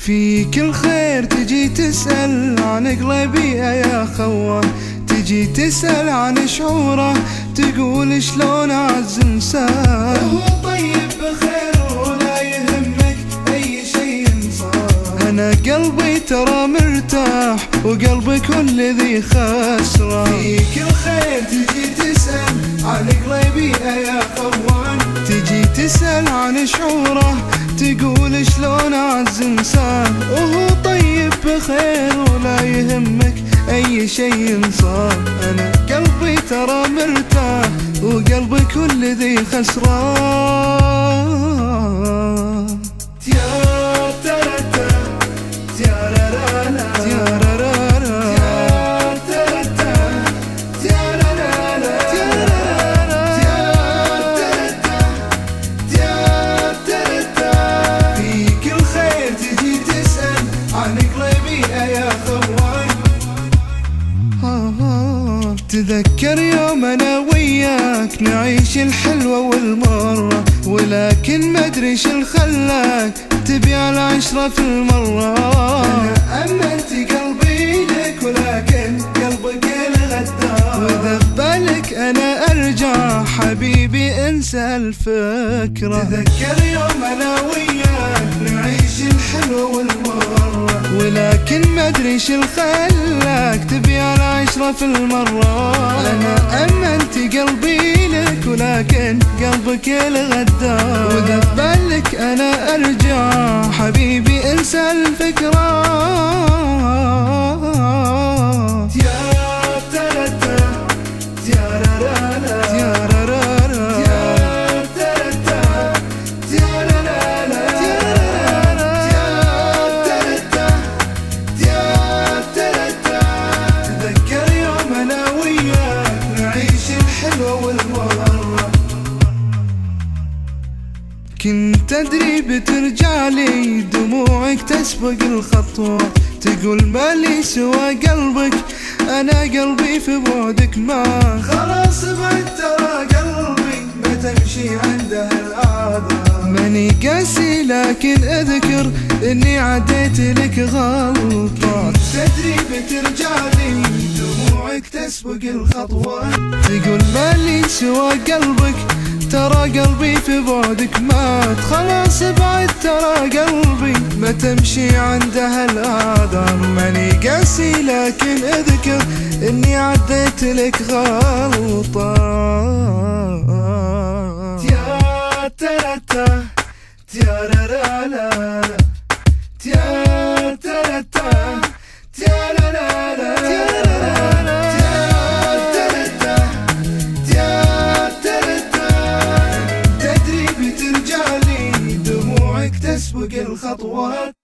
فيك الخير تجي تسأل عن قلبي يا خوه، تجي تسأل عن شعوره، تقول شلون أعز إنسان. هو طيب بخير ولا يهمك أي شيء صار. أنا قلبي ترى مرتاح وقلبك هو الذي خسران. فيك الخير تجي تسأل عن قلبي يا خوان، تجي تسأل عن شعوره، تقول شلون أعز إنسان. وهو طيب بخير ولا يهمك أي شيء صار. أنا قلبي ترى مرتاح وقلبك هو الذي خسران. تذكر يوم أنا وياك نعيش الحلوة والمرة، ولكن ما أدري شو خلاك تبيع العشرة في المرة. أنا أمنت قلبي لك ولكن قلبك الغدار، وإذا ببالك أنا أرجع حبيبي انسى الفكرة. تذكر يوم أنا وياك نعيش الحلوة والمرة، ولكن ما أدري شو خلاك تبيع العشرة في المرة. أنا أمنت قلبي لك ولكن قلبك الغدار، وإذا ببالك أنا أرجع حبيبي انسى الفكرة. كنت أدري بترجع لي دموعك تسبق الخطوة، تقول مالي سوى قلبك أنا قلبي في بعدك ما. خلاص بعد ترى قلبي ما تمشي عنده الأعذار. ماني قاسي لكن أذكر إني عديت لك غلطة. تدري بترجع لي دموعك تسبق الخطوة، تقول مالي سوى قلبك ترى قلبي في بعدك مات. خلاص بعد ترى قلبي ما تمشي عنده الآذار. ماني قاسي لكن اذكر اني عديت لك غلطة. تيا ترتا تيا لا لا لا تيا ترتا تيا لا لا لا تسبق الخطوات.